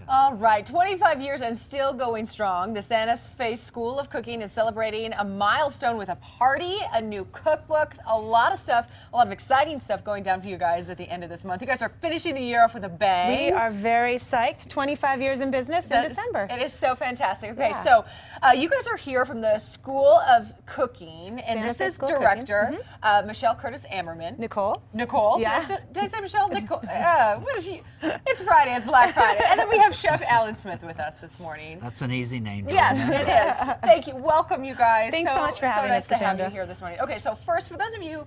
All right, 25 years and still going strong. The Santa Fe School of Cooking is celebrating a milestone with a party, a new cookbook, a lot of stuff, a lot of exciting stuff going down for you guys at the end of this month. You guys are finishing the year off with a bang. We are very psyched. 25 years in business in December. It is so fantastic. Okay, Yeah. so you guys are here from the School of Cooking, and Santa this Fe is School of director Michelle Curtis Ammerman. Nicole. Nicole? Yeah. Did I say Michelle? Nicole. What is she? It's Friday. It's Black Friday. And then we have Chef Alan Smith with us this morning. That's an easy name. Yes, it is. Thank you. Welcome, you guys. Thanks so much for having nice us, to have Cassandra. you here this morning. Okay, so first, for those of you,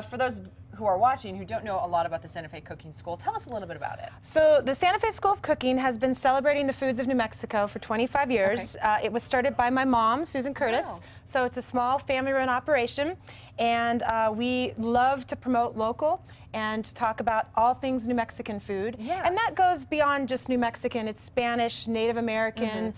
for those who are watching who don't know a lot about the Santa Fe Cooking School, tell us a little bit about it. So the Santa Fe School of Cooking has been celebrating the foods of New Mexico for 25 years. Okay. It was started by my mom, Susan Curtis. Wow. So it's a small family-run operation, and we love to promote local and talk about all things New Mexican food. Yes. And that goes beyond just New Mexican. It's Spanish, Native American,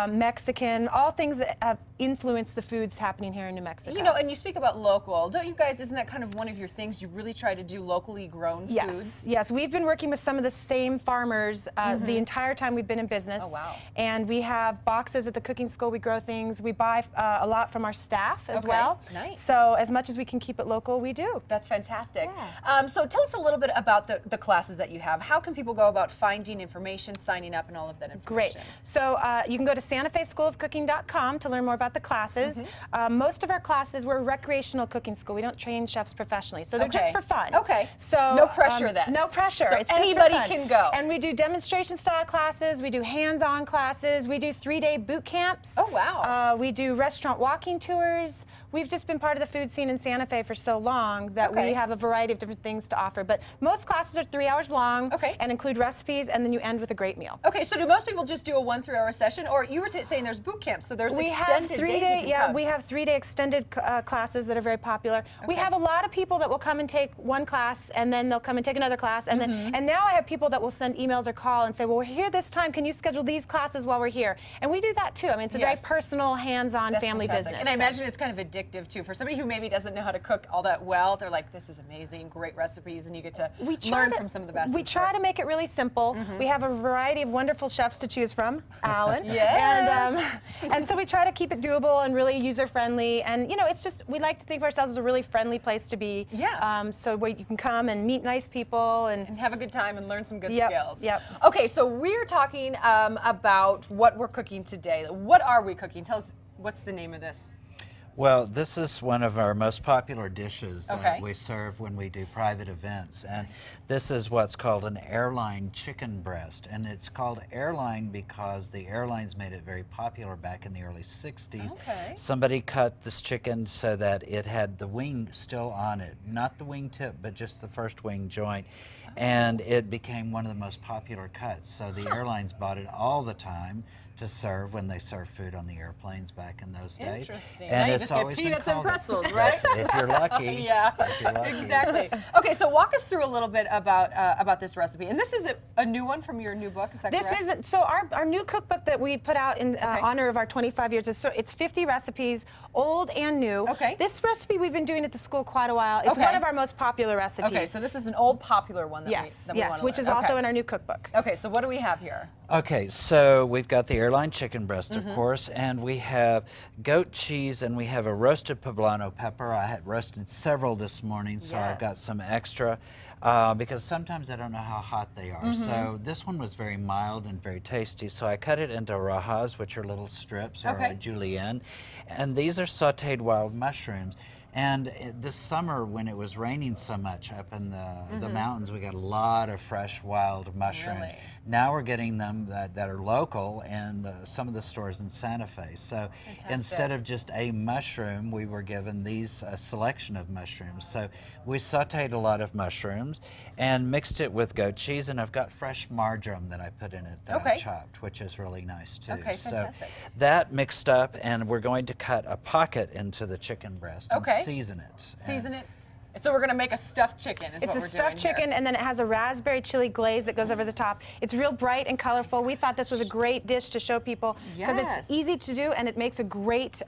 Mexican, all things that have influenced the foods happening here in New Mexico. You know, and you speak about local. Don't you guys, isn't that kind of one of your things? You really try to do locally grown foods? Yes, we've been working with some of the same farmers the entire time we've been in business. Oh, wow. And we have boxes at the cooking school. We grow things. We buy a lot from our staff as Okay, well. nice. So as much as we can keep it local, we do. That's fantastic. Yeah. So tell us a little bit about the classes that you have. How can people go about finding information, signing up, and all of that Great. information? So you can go to santafeschoolofcooking.com to learn more about the classes. Most of our classes, we're a recreational cooking school. We don't train chefs professionally. So they're just for fun. Okay. So no pressure then. No pressure. So It's just for anybody fun. can go. And we do demonstration style classes. We do hands-on classes. We do 3-day boot camps. Oh, wow. We do restaurant walking tours. We've just been part of the food scene in Santa Fe for so long that Okay. we have a variety of different things to offer. But most classes are 3 hours long and include recipes, and then you end with a great meal. Okay, so do most people just do a 1 3-hour session, or you were saying there's boot camps, so there's extended days you can come. we have 3-day extended classes that are very popular. We have a lot of people that will come and take one class, and then they'll come and take another class, and then and now I have people that will send emails or call and say, well, we're here this time. Can you schedule these classes while we're here? And we do that too. I mean, it's a very personal, hands-on family fantastic. business. And I imagine it's kind of addictive too. For somebody who maybe doesn't know how to cook all that well, they're like, this is amazing, great recipes, and you get to learn from some of the best. We try to make it really simple. We have a variety of wonderful chefs to choose from, Alan. Yes. And so we try to keep it doable and really user-friendly. And you know, it's just, we like to think of ourselves as a really friendly place to be. Yeah. So where you can come and meet nice people and have a good time and learn some good Yep, skills. yep. Okay, so we're talking about what we're cooking today. What are we cooking? Tell us, what's the name of this? Well, this is one of our most popular dishes Okay. that we serve when we do private events. And this is what's called an airline chicken breast. And it's called airline because the airlines made it very popular back in the early 60s. Okay. Somebody cut this chicken so that it had the wing still on it. Not the wing tip, but just the first wing joint. And it became one of the most popular cuts. So the airlines bought it all the time to serve when they served food on the airplanes back in those days. Interesting. And Now you it's just get always been peanuts and called pretzels, it. right? If you're lucky. Yeah, if you're lucky. exactly. Okay, so walk us through a little bit about this recipe. And this is a new one from your new book, is that correct? This is, so our new cookbook that we put out in honor of our 25 years, it's 50 recipes, old and new. Okay. This recipe we've been doing at the school quite a while. It's one of our most popular recipes. Okay, so this is an old popular one that we want to which learn. is also in our new cookbook. Okay, so what do we have here? Okay, so we've got the airline chicken breast, of course, and we have goat cheese, and we have a roasted poblano pepper. I had roasted several this morning, so I've got some extra, because sometimes I don't know how hot they are. So this one was very mild and very tasty, so I cut it into rajas, which are little strips, or a julienne, and these are sauteed wild mushrooms. And this summer, when it was raining so much up in the mountains, we got a lot of fresh wild mushrooms. Really? Now we're getting them that are local in some of the stores in Santa Fe. So instead of just a mushroom, we were given these selection of mushrooms. So we sauteed a lot of mushrooms and mixed it with goat cheese, and I've got fresh marjoram that I put in it that I chopped, which is really nice too. Okay, fantastic. So that mixed up, and we're going to cut a pocket into the chicken breast. And season it. Season it. So we're gonna make a stuffed chicken is It's what a we're doing stuffed chicken, here. and then it has a raspberry chili glaze that goes over the top. It's real bright and colorful. We thought this was a great dish to show people because Yes. it's easy to do and it makes a great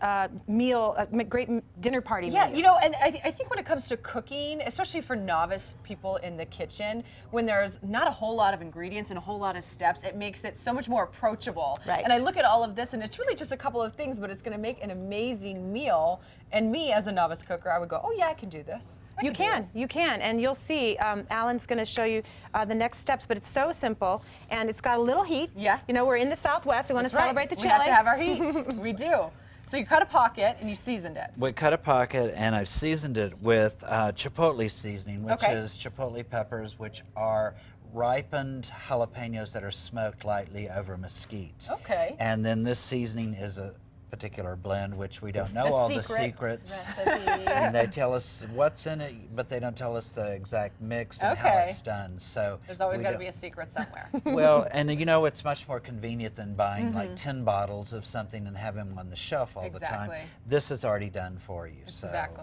meal, a great dinner party Yeah, menu. you know, and I think when it comes to cooking, especially for novice people in the kitchen, when there's not a whole lot of ingredients and a whole lot of steps, it makes it so much more approachable. Right. And I look at all of this, and it's really just a couple of things, but it's going to make an amazing meal. And me, as a novice cooker, I would go, oh yeah, I can do this. You can, and you'll see. Alan's going to show you the next steps, but it's so simple, and it's got a little heat. Yeah. You know, we're in the Southwest. We want to That's right. celebrate the We chili. have to have our heat. We do. So you cut a pocket and you seasoned it. We cut a pocket, and I've seasoned it with chipotle seasoning, which is chipotle peppers, which are ripened jalapenos that are smoked lightly over mesquite. Okay. And then this seasoning is a particular blend, which we don't know all the secrets. And they tell us what's in it, but they don't tell us the exact mix and how it's done. So there's always got to be a secret somewhere. well, and you know, it's much more convenient than buying like 10 bottles of something and having them on the shelf all the time. This is already done for you.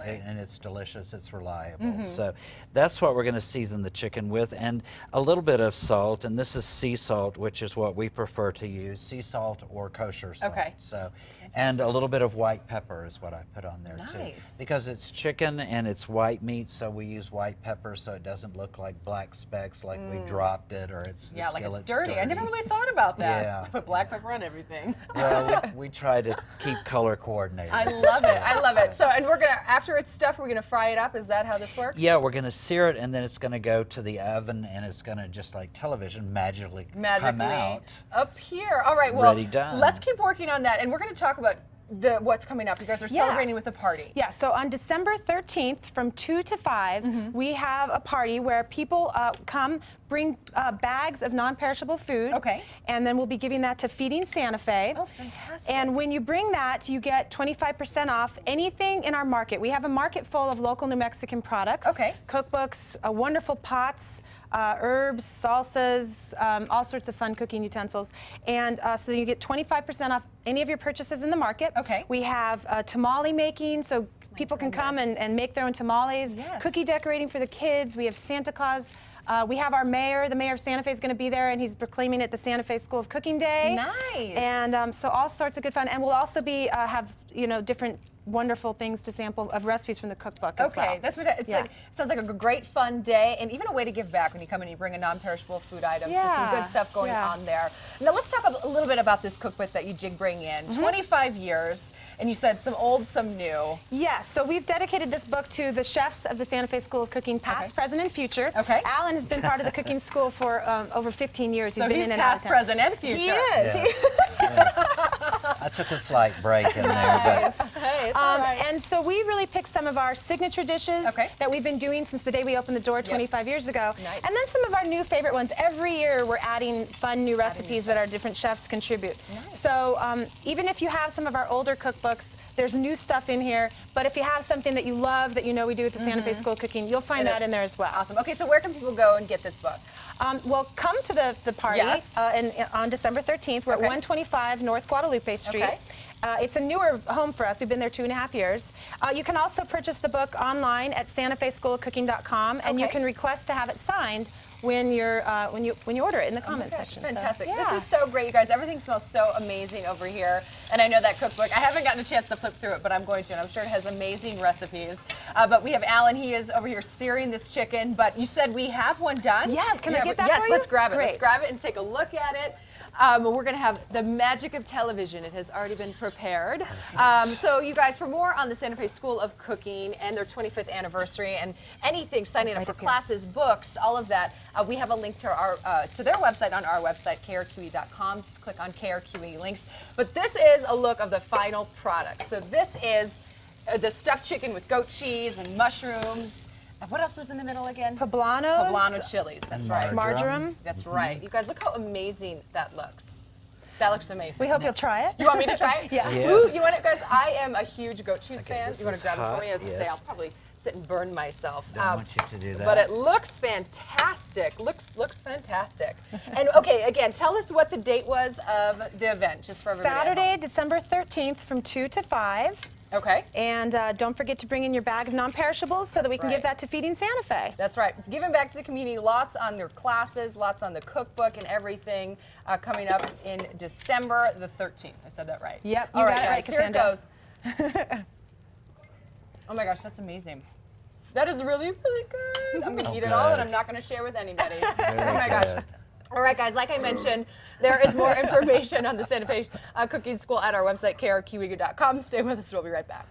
And it's delicious, it's reliable. So that's what we're going to season the chicken with, and a little bit of salt, and this is sea salt, which is what we prefer to use, sea salt or kosher salt. So, and a little bit of white pepper is what I put on there too. Because it's chicken and it's white meat, so we use white pepper so it doesn't look like black specks like we dropped it or it's the like it's dirty. I never really thought about that. Yeah. I put black pepper on everything. Well, we try to keep color coordinated. I love it. I love it. So, and we're gonna, after it's stuffed, we're gonna fry it up. Is that how this works? Yeah, we're gonna sear it, and then it's gonna go to the oven, and it's gonna, just like television, magically come out. Appear. All right. Well, ready, done. Let's keep working on that, and we're gonna talk about what's coming up. You guys are celebrating with a party. Yeah, so on December 13th from 2 to 5, we have a party where people come, bring bags of non-perishable food. And then we'll be giving that to Feeding Santa Fe. Oh, fantastic. And when you bring that, you get 25% off anything in our market. We have a market full of local New Mexican products. Cookbooks, wonderful pots, herbs, salsas, all sorts of fun cooking utensils. And so you get 25% off any of your purchases in the market. We have tamale making, so people can come and make their own tamales. Cookie decorating for the kids. We have Santa Claus. We have our mayor. The mayor of Santa Fe is going to be there, and he's proclaiming it the Santa Fe School of Cooking Day. Nice. And so all sorts of good fun. And we'll also be have different wonderful things to sample of recipes from the cookbook as well. That's what sounds like a great fun day, and even a way to give back when you come and you bring a non-perishable food item. So some good stuff going on there. Now let's talk a little bit about this cookbook that you did bring in. 25 years, and you said some old, some new. Yes, so we've dedicated this book to the chefs of the Santa Fe School of Cooking, past, present, and future. Alan has been part of the cooking school for over 15 years. He's been in and out of town. Past, present, and future. He is. Yes. I took a slight break in there, but hey, and so we really picked some of our signature dishes that we've been doing since the day we opened the door 25 years ago. And then some of our new favorite ones. Every year we're adding fun new recipes that our different chefs contribute. So even if you have some of our older cookbooks, there's new stuff in here. But if you have something that you love that you know we do at the Santa Fe School of Cooking, you'll find that in there as well. Awesome. Okay, so where can people go and get this book? Well, come to the party on December 13th. We're at 125 North Guadalupe Street. It's a newer home for us. We've been there 2.5 years. You can also purchase the book online at santafeschoolofcooking.com, and you can request to have it signed when you're when you order it in the comment section. Fantastic. So, This is so great, you guys. Everything smells so amazing over here. And I know that cookbook, I haven't gotten a chance to flip through it, but I'm going to, and I'm sure it has amazing recipes. But we have Alan, he is over here searing this chicken, but you said we have one done? Yeah, can I get that for you? Yes, let's grab it. Great. Let's grab it and take a look at it. We're going to have the magic of television. It has already been prepared. So you guys, for more on the Santa Fe School of Cooking and their 25th anniversary and anything, signing up for classes, books, all of that, we have a link to to their website on our website, KRQE.com. Just click on KRQE links. But this is a look of the final product. So this is the stuffed chicken with goat cheese and mushrooms. What else was in the middle again? Poblanos. Poblano chilies, that's right. Marjoram. That's right. You guys, look how amazing that looks. That looks amazing. We hope you'll try it. You want me to try it? Yeah. Yes. Ooh, you want it, guys? I am a huge goat cheese fan. this You want is to grab it hot, for me? I was going to say, yes. I'll probably sit and burn myself. don't want you to do that. But it looks fantastic. Looks fantastic. And okay, again, tell us what the date was of the event, just for everybody. Saturday, December 13th from 2 to 5. Okay. And don't forget to bring in your bag of non-perishables so that we can give right. that to Feeding Santa Fe. That's right. Giving back to the community. Lots on their classes, lots on the cookbook and everything coming up in December the 13th. I said that right. Yep, you All got right, it right, guys, here it Cassandra. goes. Oh my gosh, that's amazing. That is really, really good. I'm going to Oh, eat it all, and I'm good. not going to share with anybody. Very Oh my gosh. good. All right, guys, like I mentioned, there is more information on the Santa Fe Cooking School at our website, krqe.com. Stay with us. We'll be right back.